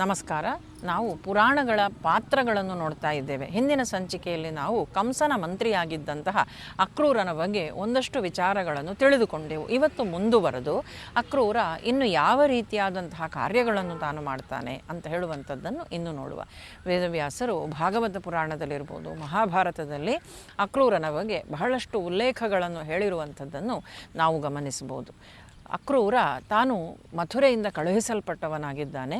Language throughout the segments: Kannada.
ನಮಸ್ಕಾರ. ನಾವು ಪುರಾಣಗಳ ಪಾತ್ರಗಳನ್ನು ನೋಡ್ತಾ ಇದ್ದೇವೆ. ಹಿಂದಿನ ಸಂಚಿಕೆಯಲ್ಲಿ ನಾವು ಕಂಸನ ಮಂತ್ರಿಯಾಗಿದ್ದಂತಹ ಅಕ್ರೂರನ ಬಗ್ಗೆ ಒಂದಷ್ಟು ವಿಚಾರಗಳನ್ನು ತಿಳಿದುಕೊಂಡೆವು. ಇವತ್ತು ಮುಂದುವರೆದು ಅಕ್ರೂರ ಇನ್ನು ಯಾವ ರೀತಿಯಾದಂತಹ ಕಾರ್ಯಗಳನ್ನು ತಾನು ಮಾಡ್ತಾನೆ ಅಂತ ಹೇಳುವಂಥದ್ದನ್ನು ಇನ್ನು ನೋಡುವ. ವೇದವ್ಯಾಸರು ಭಾಗವತ ಪುರಾಣದಲ್ಲಿರ್ಬೋದು, ಮಹಾಭಾರತದಲ್ಲಿ ಅಕ್ರೂರನ ಬಗ್ಗೆ ಬಹಳಷ್ಟು ಉಲ್ಲೇಖಗಳನ್ನು ಹೇಳಿರುವಂಥದ್ದನ್ನು ನಾವು ಗಮನಿಸ್ಬೋದು. ಅಕ್ರೂರ ತಾನು ಮಥುರೆಯಿಂದ ಕಳುಹಿಸಲ್ಪಟ್ಟವನಾಗಿದ್ದಾನೆ.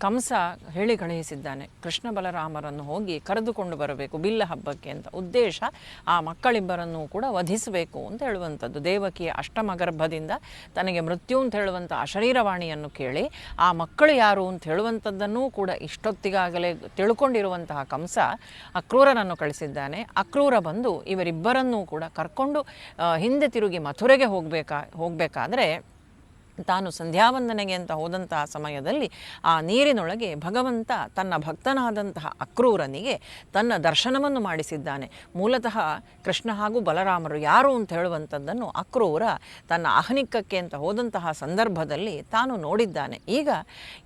ಕಂಸ ಹೇಳಿ ಕಳುಹಿಸಿದ್ದಾನೆ, ಕೃಷ್ಣ ಬಲರಾಮರನ್ನು ಹೋಗಿ ಕರೆದುಕೊಂಡು ಬರಬೇಕು ಬಿಲ್ಲ ಹಬ್ಬಕ್ಕೆ ಅಂತ. ಉದ್ದೇಶ ಆ ಮಕ್ಕಳಿಬ್ಬರನ್ನು ಕೂಡ ವಧಿಸಬೇಕು ಅಂತ ಹೇಳುವಂಥದ್ದು. ದೇವಕಿಯ ಅಷ್ಟಮಗರ್ಭದಿಂದ ತನಗೆ ಮೃತ್ಯು ಅಂತ ಹೇಳುವಂಥ ಅಶರೀರವಾಣಿಯನ್ನು ಕೇಳಿ ಆ ಮಕ್ಕಳು ಯಾರು ಅಂತ ಹೇಳುವಂಥದ್ದನ್ನೂ ಕೂಡ ಇಷ್ಟೊತ್ತಿಗಾಗಲೇ ತಿಳ್ಕೊಂಡಿರುವಂತಹ ಕಂಸ ಅಕ್ರೂರನನ್ನು ಕಳಿಸಿದ್ದಾನೆ. ಅಕ್ರೂರ ಬಂದು ಇವರಿಬ್ಬರನ್ನೂ ಕೂಡ ಕರ್ಕೊಂಡು ಹಿಂದೆ ತಿರುಗಿ ಮಥುರೆಗೆ ಹೋಗಬೇಕಾದ್ರೆ ತಾನು ಸಂಧ್ಯಾವಂದನೆಗೆ ಅಂತ ಹೋದಂತಹ ಸಮಯದಲ್ಲಿ ಆ ನೀರಿನೊಳಗೆ ಭಗವಂತ ತನ್ನ ಭಕ್ತನಾದಂತಹ ಅಕ್ರೂರನಿಗೆ ತನ್ನ ದರ್ಶನವನ್ನು ಮಾಡಿಸಿದ್ದಾನೆ. ಮೂಲತಃ ಕೃಷ್ಣ ಹಾಗೂ ಬಲರಾಮರು ಯಾರು ಅಂತ ಹೇಳುವಂಥದ್ದನ್ನು ಅಕ್ರೂರ ತನ್ನ ಆಹ್ನಿಕಕ್ಕೆ ಅಂತ ಹೋದಂತಹ ಸಂದರ್ಭದಲ್ಲಿ ತಾನು ನೋಡಿದ್ದಾನೆ. ಈಗ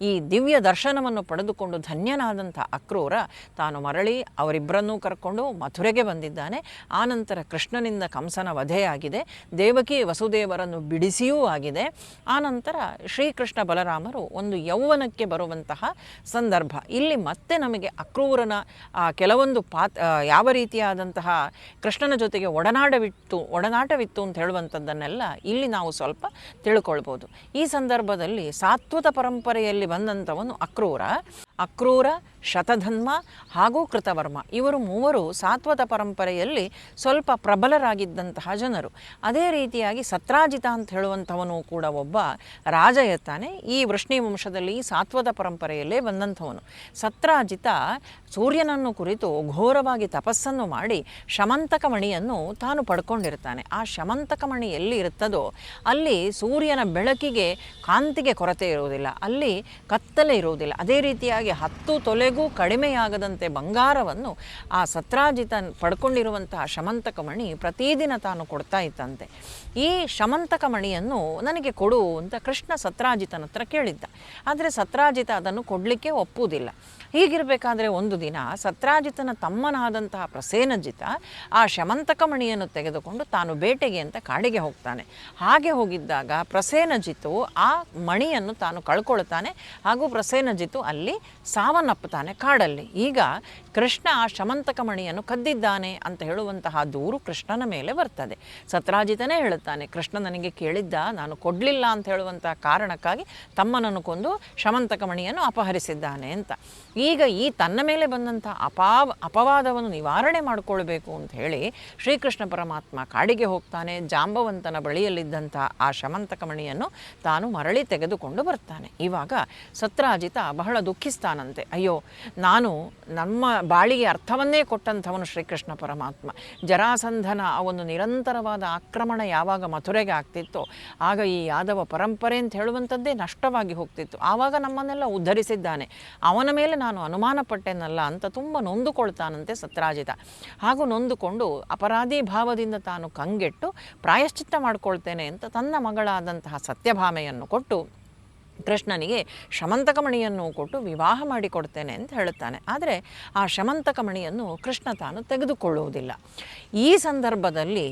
ಈ ದಿವ್ಯ ದರ್ಶನವನ್ನು ಪಡೆದುಕೊಂಡು ಧನ್ಯನಾದಂಥ ಅಕ್ರೂರ ತಾನು ಮರಳಿ ಅವರಿಬ್ಬರನ್ನೂ ಕರ್ಕೊಂಡು ಮಥುರೆಗೆ ಬಂದಿದ್ದಾನೆ. ಆನಂತರ ಕೃಷ್ಣನಿಂದ ಕಂಸನ ವಧೆಯಾಗಿದೆ, ದೇವಕಿ ವಸುದೇವರನ್ನು ಬಿಡಿಸಿಯೂ ಆಗಿದೆ. ಆನಂತರ ಶ್ರೀಕೃಷ್ಣ ಬಲರಾಮರು ಒಂದು ಯೌವನಕ್ಕೆ ಬರುವಂತಹ ಸಂದರ್ಭ. ಇಲ್ಲಿ ಮತ್ತೆ ನಮಗೆ ಅಕ್ರೂರನ ಕೆಲವೊಂದು ಯಾವ ರೀತಿಯಾದಂತಹ ಕೃಷ್ಣನ ಜೊತೆಗೆ ಒಡನಾಟವಿತ್ತು ಅಂತ ಹೇಳುವಂಥದ್ದನ್ನೆಲ್ಲ ಇಲ್ಲಿ ನಾವು ಸ್ವಲ್ಪ ತಿಳ್ಕೊಳ್ಬೋದು. ಈ ಸಂದರ್ಭದಲ್ಲಿ ಸಾತ್ವತ ಪರಂಪರೆಯಲ್ಲಿ ಬಂದಂಥವನು ಅಕ್ರೂರ, ಶತಧನ್ವ ಹಾಗೂ ಕೃತವರ್ಮ, ಇವರು ಮೂವರು ಸಾತ್ವತ ಪರಂಪರೆಯಲ್ಲಿ ಸ್ವಲ್ಪ ಪ್ರಬಲರಾಗಿದ್ದಂತಹ ಜನರು. ಅದೇ ರೀತಿಯಾಗಿ ಸತ್ರಾಜಿತ ಅಂತ ಹೇಳುವಂಥವನು ಕೂಡ ಒಬ್ಬ ರಾಜ ಇರ್ತಾನೆ. ಈ ವೃಷ್ಣಿ ವಂಶದಲ್ಲಿ ಸಾತ್ವತ ಪರಂಪರೆಯಲ್ಲೇ ಬಂದಂಥವನು. ಸತ್ರಾಜಿತ ಸೂರ್ಯನನ್ನು ಕುರಿತು ಘೋರವಾಗಿ ತಪಸ್ಸನ್ನು ಮಾಡಿ ಶಮಂತಕ ಮಣಿಯನ್ನು ತಾನು ಪಡ್ಕೊಂಡಿರ್ತಾನೆ. ಆ ಶಮಂತಕ ಮಣಿ ಎಲ್ಲಿ ಇರುತ್ತದೋ ಅಲ್ಲಿ ಸೂರ್ಯನ ಬೆಳಕಿಗೆ ಕಾಂತಿಗೆ ಕೊರತೆ ಇರುವುದಿಲ್ಲ, ಅಲ್ಲಿ ಕತ್ತಲೆ ಇರುವುದಿಲ್ಲ. ಅದೇ ರೀತಿಯಾಗಿ 10 ತೊಲೆಗೂ ಕಡಿಮೆಯಾಗದಂತೆ ಬಂಗಾರವನ್ನು ಆ ಸತ್ರಾಜಿತ ಪಡ್ಕೊಂಡಿರುವಂತಹ ಶಮಂತಕ ಮಣಿ ಪ್ರತಿದಿನ ತಾನು ಕೊಡ್ತಾ ಇತ್ತಂತೆ. ಈ ಶಮಂತಕ ಮಣಿಯನ್ನು ನನಗೆ ಕೊಡು ಅಂತ ಕೃಷ್ಣ ಸತ್ರಾಜಿತನ ಹತ್ರ ಕೇಳಿದ್ದ. ಆದರೆ ಸತ್ರಾಜಿತ ಅದನ್ನು ಕೊಡಲಿಕ್ಕೆ ಒಪ್ಪುವುದಿಲ್ಲ. ಹೀಗಿರಬೇಕಾದ್ರೆ ಒಂದು ದಿನ ಸತ್ರಾಜಿತನ ತಮ್ಮನಾದಂತಹ ಪ್ರಸೇನಜಿತ ಆ ಶಮಂತಕ ಮಣಿಯನ್ನು ತೆಗೆದುಕೊಂಡು ತಾನು ಬೇಟೆಗೆ ಅಂತ ಕಾಡಿಗೆ ಹೋಗ್ತಾನೆ. ಹಾಗೆ ಹೋಗಿದ್ದಾಗ ಪ್ರಸೇನಜಿತು ಆ ಮಣಿಯನ್ನು ತಾನು ಕಳ್ಕೊಳ್ತಾನೆ ಹಾಗೂ ಪ್ರಸೇನಜಿತು ಅಲ್ಲಿ ಸಾವನ್ನಪ್ಪುತ್ತಾನೆ ಕಾಡಲ್ಲಿ. ಈಗ ಕೃಷ್ಣ ಆ ಶಮಂತಕ ಮಣಿಯನ್ನು ಕದ್ದಿದ್ದಾನೆ ಅಂತ ಹೇಳುವಂತಹ ದೂರು ಕೃಷ್ಣನ ಮೇಲೆ ಬರ್ತದೆ. ಸತ್ರಾಜಿತನೇ ಹೇಳುತ್ತಾನೆ, ಕೃಷ್ಣ ನನಗೆ ಕೇಳಿದ್ದ, ನಾನು ಕೊಡಲಿಲ್ಲ ಅಂತ ಹೇಳುವಂತಹ ಕಾರಣಕ್ಕಾಗಿ ತಮ್ಮನನ್ನು ಕೊಂದು ಶಮಂತಕ ಮಣಿಯನ್ನು ಅಪಹರಿಸಿದ್ದಾನೆ ಅಂತ. ಈಗ ಈ ತನ್ನ ಮೇಲೆ ಬಂದಂಥ ಅಪವಾದವನ್ನು ನಿವಾರಣೆ ಮಾಡಿಕೊಳ್ಬೇಕು ಅಂತ ಹೇಳಿ ಶ್ರೀಕೃಷ್ಣ ಪರಮಾತ್ಮ ಕಾಡಿಗೆ ಹೋಗ್ತಾನೆ. ಜಾಂಬವಂತನ ಬಳಿಯಲ್ಲಿದ್ದಂಥ ಆ ಶಮಂತಕ ಮಣಿಯನ್ನು ತಾನು ಮರಳಿ ತೆಗೆದುಕೊಂಡು ಬರ್ತಾನೆ. ಇವಾಗ ಸತ್ರಾಜಿತ ಬಹಳ ದುಃಖಿಸ್ತಾನಂತೆ. ಅಯ್ಯೋ, ನಾನು ನಮ್ಮ ಬಾಳಿಗೆ ಅರ್ಥವನ್ನೇ ಕೊಟ್ಟಂಥವನು ಶ್ರೀಕೃಷ್ಣ ಪರಮಾತ್ಮ. ಜರಾಸಂಧನ ಆ ಒಂದು ನಿರಂತರವಾದ ಆಕ್ರಮಣ ಯಾವಾಗ ಮಥುರೆಗೆ ಆಗ್ತಿತ್ತೋ ಆಗ ಈ ಯಾದವ ಪರಂಪರೆ ಅಂತ ಹೇಳುವಂಥದ್ದೇ ನಷ್ಟವಾಗಿ ಹೋಗ್ತಿತ್ತು. ಆವಾಗ ನಮ್ಮನ್ನೆಲ್ಲ ಉದ್ಧರಿಸಿದ್ದಾನೆ, ಅವನ ಮೇಲೆ ನಾನು ಅನುಮಾನ ಪಟ್ಟೆನಲ್ಲ ಅಂತ ತುಂಬ ನೊಂದುಕೊಳ್ತಾನಂತೆ ಸತ್ರಾಜಿತ. ಹಾಗೂ ನೊಂದುಕೊಂಡು ಅಪರಾಧಿ ಭಾವದಿಂದ ತಾನು ಕಂಗೆಟ್ಟು ಪ್ರಾಯಶ್ಚಿತ್ತ ಮಾಡಿಕೊಳ್ತೇನೆ ಅಂತ ತನ್ನ ಮಗಳಾದಂತಹ ಸತ್ಯಭಾಮೆಯನ್ನು ಕೊಟ್ಟು ಕೃಷ್ಣನಿಗೆ ಶಮಂತಕ ಮಣಿಯನ್ನು ಕೊಟ್ಟು ವಿವಾಹ ಮಾಡಿಕೊಡ್ತೇನೆ ಅಂತ ಹೇಳುತ್ತಾನೆ. ಆದರೆ ಆ ಶಮಂತಕ ಮಣಿಯನ್ನು ಕೃಷ್ಣ ತಾನು ತೆಗೆದುಕೊಳ್ಳುವುದಿಲ್ಲ. ಈ ಸಂದರ್ಭದಲ್ಲಿ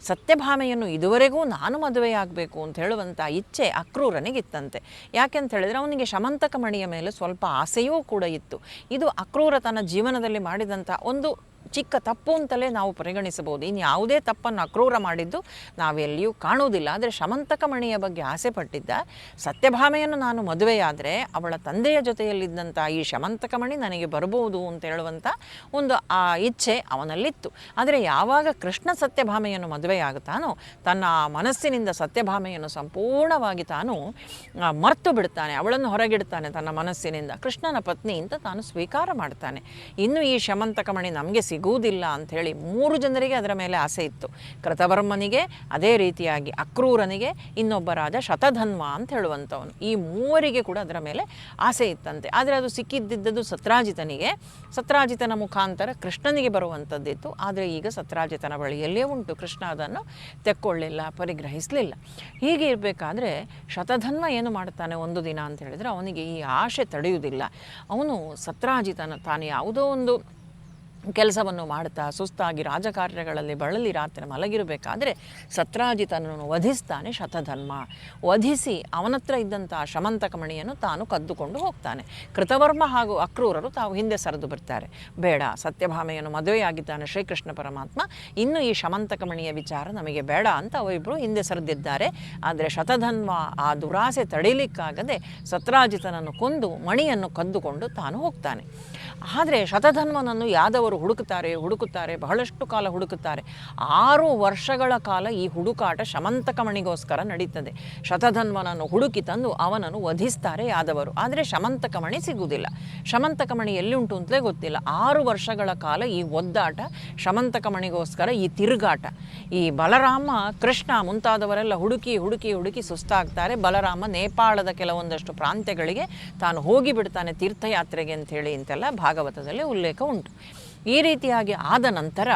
ಸತ್ಯಭಾಮೆಯನ್ನು ಇದುವರೆಗೂ ನಾನು ಮದುವೆಯಾಗಬೇಕು ಅಂತ ಹೇಳುವಂಥ ಇಚ್ಛೆ ಅಕ್ರೂರನಿಗಿತ್ತಂತೆ. ಯಾಕೆಂತ ಹೇಳಿದರೆ ಅವನಿಗೆ ಶಮಂತಕ ಮಣಿಯ ಮೇಲೆ ಸ್ವಲ್ಪ ಆಸೆಯೂ ಕೂಡ ಇತ್ತು. ಇದು ಅಕ್ರೂರ ತನ್ನ ಜೀವನದಲ್ಲಿ ಮಾಡಿದಂಥ ಒಂದು ಚಿಕ್ಕ ತಪ್ಪು ಅಂತಲೇ ನಾವು ಪರಿಗಣಿಸಬಹುದು. ಇನ್ನು ಯಾವುದೇ ತಪ್ಪನ್ನು ಅಕ್ರೂರ ಮಾಡಿದ್ದು ನಾವೆಲ್ಲಿಯೂ ಕಾಣುವುದಿಲ್ಲ. ಆದರೆ ಶಮಂತಕ ಮಣಿಯ ಬಗ್ಗೆ ಆಸೆ ಪಟ್ಟಿದ್ದ. ಸತ್ಯಭಾಮೆಯನ್ನು ನಾನು ಮದುವೆಯಾದರೆ ಅವಳ ತಂದೆಯ ಜೊತೆಯಲ್ಲಿದ್ದಂಥ ಈ ಶಮಂತಕ ಮಣಿ ನನಗೆ ಬರಬಹುದು ಅಂತ ಹೇಳುವಂಥ ಒಂದು ಆ ಇಚ್ಛೆ ಅವನಲ್ಲಿತ್ತು. ಆದರೆ ಯಾವಾಗ ಕೃಷ್ಣ ಸತ್ಯಭಾಮೆಯನ್ನು ಮದುವೆಯಾಗುತ್ತಾನೋ ತನ್ನ ಮನಸ್ಸಿನಿಂದ ಸತ್ಯಭಾಮೆಯನ್ನು ಸಂಪೂರ್ಣವಾಗಿ ತಾನು ಮರ್ತು ಬಿಡ್ತಾನೆ, ಅವಳನ್ನು ಹೊರಗಿಡ್ತಾನೆ ತನ್ನ ಮನಸ್ಸಿನಿಂದ. ಕೃಷ್ಣನ ಪತ್ನಿ ಅಂತ ತಾನು ಸ್ವೀಕಾರ ಮಾಡ್ತಾನೆ. ಇನ್ನು ಈ ಶಮಂತಕ ಮಣಿ ನಮಗೆ ಸಿಗುವುದಿಲ್ಲ ಅಂಥೇಳಿ 3 ಜನರಿಗೆ ಅದರ ಮೇಲೆ ಆಸೆ ಇತ್ತು. ಕೃತವರ್ಮನಿಗೆ, ಅದೇ ರೀತಿಯಾಗಿ ಅಕ್ರೂರನಿಗೆ, ಇನ್ನೊಬ್ಬ ರಾಜ ಶತಧನ್ವ ಅಂತ ಹೇಳುವಂಥವನು. ಈ 3 ಕೂಡ ಅದರ ಮೇಲೆ ಆಸೆ ಇತ್ತಂತೆ. ಆದರೆ ಅದು ಸಿಕ್ಕಿದ್ದಿದ್ದದು ಸತ್ರಾಜಿತನಿಗೆ. ಸತ್ರಾಜಿತನ ಮುಖಾಂತರ ಕೃಷ್ಣನಿಗೆ ಬರುವಂಥದ್ದಿತ್ತು. ಆದರೆ ಈಗ ಸತ್ರಾಜಿತನ ಬಳಿಯಲ್ಲೇ ಉಂಟು. ಕೃಷ್ಣ ಅದನ್ನು ತೆಕ್ಕೊಳ್ಳಿಲ್ಲ, ಪರಿಗ್ರಹಿಸಲಿಲ್ಲ. ಹೀಗೆ ಇರಬೇಕಾದ್ರೆ ಶತಧನ್ವ ಏನು ಮಾಡ್ತಾನೆ ಒಂದು ದಿನ ಅಂತ ಹೇಳಿದರೆ, ಅವನಿಗೆ ಈ ಆಶೆ ತಡೆಯುವುದಿಲ್ಲ. ಅವನು ಸತ್ರಾಜಿತನ ತಾನು ಯಾವುದೋ ಒಂದು ಕೆಲಸವನ್ನು ಮಾಡ್ತಾ ಸುಸ್ತಾಗಿ ರಾಜಕಾರ್ಯಗಳಲ್ಲಿ ಬಳಲಿ ರಾತ್ರಿ ಮಲಗಿರಬೇಕಾದ್ರೆ ಸತ್ರಾಜಿತನನ್ನು ವಧಿಸ್ತಾನೆ ಶತಧನ್ವ. ವಧಿಸಿ ಅವನತ್ರ ಇದ್ದಂಥ ಶಮಂತಕಮಣಿಯನ್ನು ತಾನು ಕದ್ದುಕೊಂಡು ಹೋಗ್ತಾನೆ. ಕೃತವರ್ಮ ಹಾಗೂ ಅಕ್ರೂರರು ತಾವು ಹಿಂದೆ ಸರಿದು ಬರ್ತಾರೆ. ಬೇಡ, ಸತ್ಯಭಾಮೆಯನ್ನು ಮದುವೆಯಾಗಿದ್ದಾನೆ ಶ್ರೀಕೃಷ್ಣ ಪರಮಾತ್ಮ, ಇನ್ನು ಈ ಶಮಂತಕಮಣಿಯ ವಿಚಾರ ನಮಗೆ ಬೇಡ ಅಂತ ಅವರಿಬ್ಬರು ಹಿಂದೆ ಸರಿದಿದ್ದಾರೆ. ಆದರೆ ಶತಧನ್ವ ಆ ದುರಾಸೆ ತಡೀಲಿಕ್ಕಾಗದೆ ಸತ್ರಾಜಿತನನ್ನು ಕೊಂದು ಮಣಿಯನ್ನು ಕದ್ದುಕೊಂಡು ತಾನು ಹೋಗ್ತಾನೆ. ಆದರೆ ಶತಧನ್ವನನ್ನು ಯಾದವರು ಹುಡುಕುತ್ತಾರೆ, ಬಹಳಷ್ಟು ಕಾಲ ಹುಡುಕುತ್ತಾರೆ. 6 ವರ್ಷಗಳ ಕಾಲ ಈ ಹುಡುಕಾಟ ಶಮಂತಕಮಣಿಗೋಸ್ಕರ ನಡೀತದೆ. ಶತಧನ್ವನನ್ನು ಹುಡುಕಿ ತಂದು ಅವನನ್ನು ವಧಿಸ್ತಾರೆ ಯಾದವರು. ಆದರೆ ಶಮಂತಕಮಣಿ ಸಿಗುವುದಿಲ್ಲ. ಶಮಂತಕಮಣಿ ಎಲ್ಲಿ ಉಂಟು ಅಂತಲೇ ಗೊತ್ತಿಲ್ಲ. 6 ವರ್ಷಗಳ ಕಾಲ ಈ ಒದ್ದಾಟ, ಶಮಂತಕಮಣಿಗೋಸ್ಕರ ಈ ತಿರುಗಾಟ. ಈ ಬಲರಾಮ, ಕೃಷ್ಣ ಮುಂತಾದವರೆಲ್ಲ ಹುಡುಕಿ ಸುಸ್ತಾಗ್ತಾರೆ. ಬಲರಾಮ ನೇಪಾಳದ ಕೆಲವೊಂದಷ್ಟು ಪ್ರಾಂತ್ಯಗಳಿಗೆ ತಾನು ಹೋಗಿಬಿಡ್ತಾನೆ ತೀರ್ಥಯಾತ್ರೆಗೆ ಅಂಥೇಳಿ ಅಂತೆಲ್ಲ ಭಾಗವತದಲ್ಲಿ ಉಲ್ಲೇಖ ಉಂಟು. ಈ ರೀತಿಯಾಗಿ ಆದ ನಂತರ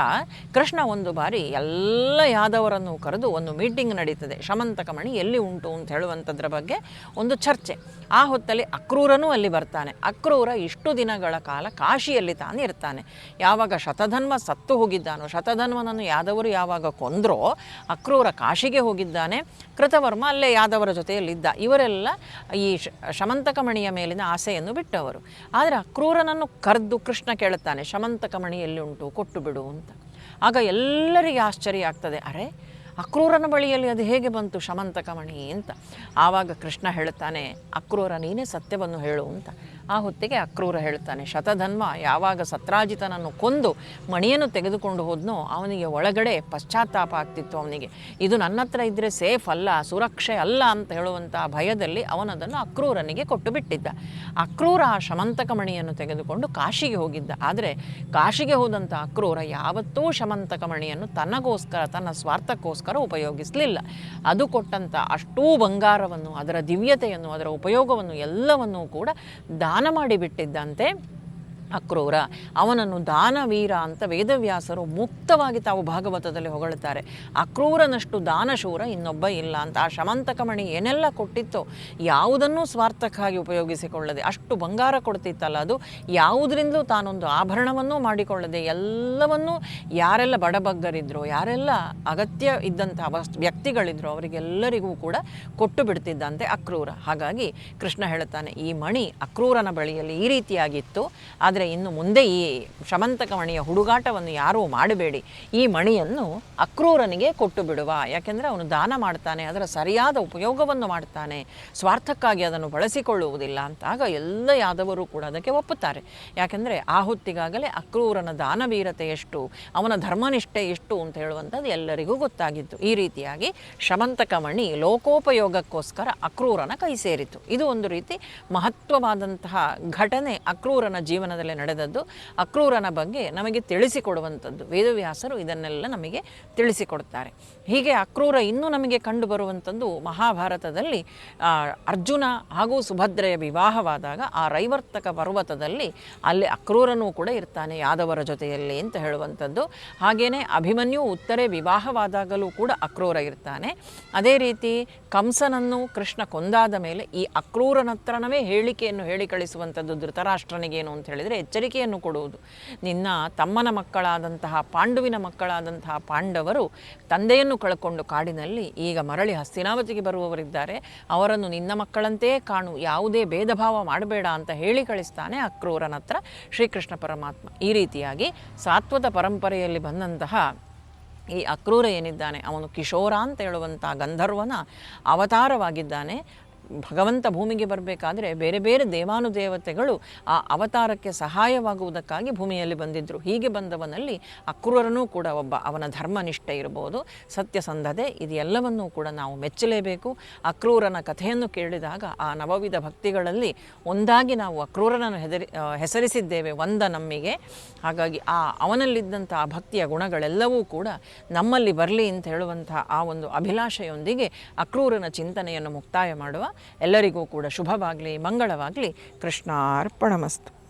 ಕೃಷ್ಣ ಒಂದು ಬಾರಿ ಎಲ್ಲ ಯಾದವರನ್ನು ಕರೆದು ಒಂದು ಮೀಟಿಂಗ್ ನಡೀತದೆ. ಶಮಂತಕಮಣಿ ಎಲ್ಲಿ ಉಂಟು ಅಂತ ಹೇಳುವಂಥದ್ರ ಬಗ್ಗೆ ಒಂದು ಚರ್ಚೆ. ಆ ಹೊತ್ತಲ್ಲಿ ಅಕ್ರೂರನೂ ಅಲ್ಲಿ ಬರ್ತಾನೆ. ಅಕ್ರೂರ ಇಷ್ಟು ದಿನಗಳ ಕಾಲ ಕಾಶಿಯಲ್ಲಿ ತಾನೇ ಇರ್ತಾನೆ. ಯಾವಾಗ ಶತಧನ್ವ ಸತ್ತು ಹೋಗಿದ್ದಾನೋ, ಶತಧನ್ವನನ್ನು ಯಾದವರು ಯಾವಾಗ ಕೊಂದ್ರೋ, ಅಕ್ರೂರ ಕಾಶಿಗೆ ಹೋಗಿದ್ದಾನೆ. ಕೃತವರ್ಮ ಅಲ್ಲೇ ಯಾದವರ ಜೊತೆಯಲ್ಲಿದ್ದ. ಇವರೆಲ್ಲ ಈ ಶಮಂತಕಮಣಿಯ ಮೇಲಿನ ಆಸೆಯನ್ನು ಬಿಟ್ಟವರು. ಆದರೆ ಅಕ್ರೂರನನ್ನು ಕರೆದು ಕೃಷ್ಣ ಕೇಳುತ್ತಾನೆ, ಶಮಂತಕಮಣಿ ಎಲ್ಲಿ ಉಂಟು, ಕೊಟ್ಟು ಬಿಡು ಅಂತ. ಆಗ ಎಲ್ಲರಿಗೆ ಆಶ್ಚರ್ಯ ಆಗ್ತದೆ. ಅರೆ, ಅಕ್ರೂರನ ಬಳಿಯಲ್ಲಿ ಅದು ಹೇಗೆ ಬಂತು ಶಮಂತಕಮಣಿ ಅಂತ. ಆವಾಗ ಕೃಷ್ಣ ಹೇಳುತ್ತಾನೆ, ಅಕ್ರೂರ ನೀನೇ ಸತ್ಯವನ್ನು ಹೇಳು ಅಂತ. ಆ ಹೊತ್ತಿಗೆ ಅಕ್ರೂರ ಹೇಳ್ತಾನೆ, ಶತಧನ್ವ ಯಾವಾಗ ಸತ್ರಾಜಿತನನ್ನು ಕೊಂದು ಮಣಿಯನ್ನು ತೆಗೆದುಕೊಂಡು ಹೋದ್ನೋ ಅವನಿಗೆ ಒಳಗಡೆ ಪಶ್ಚಾತ್ತಾಪ ಆಗ್ತಿತ್ತು. ಅವನಿಗೆ ಇದು ನನ್ನ ಹತ್ರ ಇದ್ದರೆ ಸೇಫ್ ಅಲ್ಲ, ಸುರಕ್ಷೆ ಅಲ್ಲ ಅಂತ ಹೇಳುವಂಥ ಭಯದಲ್ಲಿ ಅವನದನ್ನು ಅಕ್ರೂರನಿಗೆ ಕೊಟ್ಟು ಬಿಟ್ಟಿದ್ದ. ಅಕ್ರೂರ ಆ ಶಮಂತಕಮಣಿಯನ್ನು ತೆಗೆದುಕೊಂಡು ಕಾಶಿಗೆ ಹೋಗಿದ್ದ. ಆದರೆ ಕಾಶಿಗೆ ಹೋದಂಥ ಅಕ್ರೂರ ಯಾವತ್ತೂ ಶಮಂತಕಮಣಿಯನ್ನು ತನ್ನಗೋಸ್ಕರ, ತನ್ನ ಸ್ವಾರ್ಥಕ್ಕೋಸ್ಕರ ಉಪಯೋಗಿಸಲಿಲ್ಲ. ಅದು ಕೊಟ್ಟಂಥ ಅಷ್ಟೂ ಬಂಗಾರವನ್ನು, ಅದರ ದಿವ್ಯತೆಯನ್ನು, ಅದರ ಉಪಯೋಗವನ್ನು ಎಲ್ಲವನ್ನೂ ಕೂಡ ದಾನ ಮಾಡಿಬಿಟ್ಟಿದ್ದಂತೆ ಅಕ್ರೂರ. ಅವನನ್ನು ದಾನವೀರ ಅಂತ ವೇದವ್ಯಾಸರು ಮುಕ್ತವಾಗಿ ತಾವು ಭಾಗವತದಲ್ಲಿ ಹೊಗಳುತ್ತಾರೆ. ಅಕ್ರೂರನಷ್ಟು ದಾನಶೂರ ಇನ್ನೊಬ್ಬ ಇಲ್ಲ ಅಂತ. ಆ ಶಮಂತಕಮಣಿ ಏನೆಲ್ಲ ಕೊಟ್ಟಿತ್ತೋ ಯಾವುದನ್ನೂ ಸ್ವಾರ್ಥಕ್ಕಾಗಿ ಉಪಯೋಗಿಸಿಕೊಳ್ಳದೆ, ಅಷ್ಟು ಬಂಗಾರ ಕೊಡ್ತಿತ್ತಲ್ಲ, ಅದು ಯಾವುದರಿಂದಲೂ ತಾನೊಂದು ಆಭರಣವನ್ನೂ ಮಾಡಿಕೊಳ್ಳದೆ ಎಲ್ಲವನ್ನೂ ಯಾರೆಲ್ಲ ಬಡಬಗ್ಗರಿದ್ರೋ, ಯಾರೆಲ್ಲ ಅಗತ್ಯ ಇದ್ದಂಥ ವ್ಯಕ್ತಿಗಳಿದ್ರೋ ಅವರಿಗೆಲ್ಲರಿಗೂ ಕೂಡ ಕೊಟ್ಟು ಬಿಡ್ತಿದ್ದಂತೆ ಅಕ್ರೂರ. ಹಾಗಾಗಿ ಕೃಷ್ಣ ಹೇಳುತ್ತಾನೆ, ಈ ಮಣಿ ಅಕ್ರೂರನ ಬಳಿಯಲ್ಲಿ ಈ ರೀತಿಯಾಗಿತ್ತು. ಆದರೆ ಇನ್ನು ಮುಂದೆ ಈ ಶಮಂತಕಮಣಿಯ ಹುಡುಗಾಟವನ್ನು ಯಾರೂ ಮಾಡಬೇಡಿ, ಈ ಮಣಿಯನ್ನು ಅಕ್ರೂರನಿಗೆ ಕೊಟ್ಟು ಬಿಡುವ. ಯಾಕೆಂದರೆ ಅವನು ದಾನ ಮಾಡ್ತಾನೆ, ಅದರ ಸರಿಯಾದ ಉಪಯೋಗವನ್ನು ಮಾಡ್ತಾನೆ, ಸ್ವಾರ್ಥಕ್ಕಾಗಿ ಅದನ್ನು ಬಳಸಿಕೊಳ್ಳುವುದಿಲ್ಲ ಅಂತ. ಆಗ ಎಲ್ಲ ಯಾದವರು ಕೂಡ ಅದಕ್ಕೆ ಒಪ್ಪುತ್ತಾರೆ. ಯಾಕೆಂದರೆ ಆ ಹೊತ್ತಿಗಾಗಲೇ ಅಕ್ರೂರನ ದಾನವೀರತೆ ಎಷ್ಟು, ಅವನ ಧರ್ಮನಿಷ್ಠೆ ಎಷ್ಟು ಅಂತ ಹೇಳುವಂಥದ್ದು ಎಲ್ಲರಿಗೂ ಗೊತ್ತಾಗಿತ್ತು. ಈ ರೀತಿಯಾಗಿ ಶಮಂತಕಮಣಿ ಲೋಕೋಪಯೋಗಕ್ಕೋಸ್ಕರ ಅಕ್ರೂರನ ಕೈ ಸೇರಿತು. ಇದು ಒಂದು ರೀತಿ ಮಹತ್ವವಾದಂತಹ ಘಟನೆ ಅಕ್ರೂರನ ಜೀವನದಲ್ಲಿ ನಡೆದದ್ದು. ಅಕ್ರೂರನ ಬಗ್ಗೆ ನಮಗೆ ತಿಳಿಸಿಕೊಡುವಂಥದ್ದು ವೇದವ್ಯಾಸರು ಇದನ್ನೆಲ್ಲ ನಮಗೆ ತಿಳಿಸಿಕೊಡ್ತಾರೆ. ಹೀಗೆ ಅಕ್ರೂರ ಇನ್ನೂ ನಮಗೆ ಕಂಡು ಬರುವಂಥದ್ದು ಮಹಾಭಾರತದಲ್ಲಿ ಅರ್ಜುನ ಹಾಗೂ ಸುಭದ್ರೆಯ ವಿವಾಹವಾದಾಗ ಆ ರೈವರ್ತಕ ಪರ್ವತದಲ್ಲಿ ಅಲ್ಲಿ ಅಕ್ರೂರನೂ ಕೂಡ ಇರ್ತಾನೆ ಯಾದವರ ಜೊತೆಯಲ್ಲಿ ಅಂತ ಹೇಳುವಂಥದ್ದು. ಹಾಗೆಯೇ ಅಭಿಮನ್ಯು ಉತ್ತರೆ ವಿವಾಹವಾದಾಗಲೂ ಕೂಡ ಅಕ್ರೂರ ಇರ್ತಾನೆ. ಅದೇ ರೀತಿ ಕಂಸನನ್ನು ಕೃಷ್ಣ ಕೊಂದಾದ ಮೇಲೆ ಈ ಅಕ್ರೂರನ ಹತ್ರನವೇ ಹೇಳಿಕೆಯನ್ನು ಹೇಳಿ ಕಳಿಸುವಂಥದ್ದು ಧೃತರಾಷ್ಟ್ರನಿಗೇನು ಅಂತ ಹೇಳಿದರೆ ಎಚ್ಚರಿಕೆಯನ್ನು ಕೊಡುವುದು. ನಿನ್ನ ತಮ್ಮನ ಮಕ್ಕಳಾದಂತಹ ಪಾಂಡುವಿನ ಮಕ್ಕಳಾದಂತಹ ಪಾಂಡವರು ತಂದೆಯನ್ನು ಕಳ್ಕೊಂಡು ಕಾಡಿನಲ್ಲಿ ಈಗ ಮರಳಿ ಹಸ್ತಿನಾವತಿಗೆ ಬರುವವರಿದ್ದಾರೆ, ಅವರನ್ನು ನಿನ್ನ ಮಕ್ಕಳಂತೆಯೇ ಕಾಣು, ಯಾವುದೇ ಭೇದ ಭಾವ ಮಾಡಬೇಡ ಅಂತ ಹೇಳಿ ಕಳಿಸ್ತಾನೆ ಅಕ್ರೂರನ ಹತ್ರ ಶ್ರೀಕೃಷ್ಣ ಪರಮಾತ್ಮ. ಈ ರೀತಿಯಾಗಿ ಸಾತ್ವತ ಪರಂಪರೆಯಲ್ಲಿ ಬಂದಂತಹ ಈ ಅಕ್ರೂರ ಏನಿದ್ದಾನೆ ಅವನು ಕಿಶೋರ ಅಂತ ಹೇಳುವಂಥ ಗಂಧರ್ವನ ಅವತಾರವಾಗಿದ್ದಾನೆ. ಭಗವಂತ ಭೂಮಿಗೆ ಬರಬೇಕಾದ್ರೆ ಬೇರೆ ಬೇರೆ ದೇವಾನುದೇವತೆಗಳು ಆ ಅವತಾರಕ್ಕೆ ಸಹಾಯವಾಗುವುದಕ್ಕಾಗಿ ಭೂಮಿಯಲ್ಲಿ ಬಂದಿದ್ದರು. ಹೀಗೆ ಬಂದವನಲ್ಲಿ ಅಕ್ರೂರನೂ ಕೂಡ ಒಬ್ಬ. ಅವನ ಧರ್ಮನಿಷ್ಠೆ ಇರಬಹುದು, ಸತ್ಯಸಂಧತೆ, ಇದೆಲ್ಲವನ್ನೂ ಕೂಡ ನಾವು ಮೆಚ್ಚಲೇಬೇಕು. ಅಕ್ರೂರನ ಕಥೆಯನ್ನು ಕೇಳಿದಾಗ ಆ ನವವಿಧ ಭಕ್ತಿಗಳಲ್ಲಿ ಒಂದಾಗಿ ನಾವು ಅಕ್ರೂರನನ್ನು ಹೆಸರಿಸಿದ್ದೇವೆ ಒಂದ ನಮ್ಮಿಗೆ. ಹಾಗಾಗಿ ಅವನಲ್ಲಿದ್ದಂಥ ಆ ಭಕ್ತಿಯ ಗುಣಗಳೆಲ್ಲವೂ ಕೂಡ ನಮ್ಮಲ್ಲಿ ಬರಲಿ ಅಂತ ಹೇಳುವಂಥ ಆ ಒಂದು ಅಭಿಲಾಷೆಯೊಂದಿಗೆ ಅಕ್ರೂರನ ಚಿಂತನೆಯನ್ನು ಮುಕ್ತಾಯ ಮಾಡುವ. ಎಲ್ಲರಿಗೂ ಕೂಡ ಶುಭವಾಗಲಿ, ಮಂಗಳವಾಗಲಿ. ಕೃಷ್ಣಾರ್ಪಣಮಸ್ತು.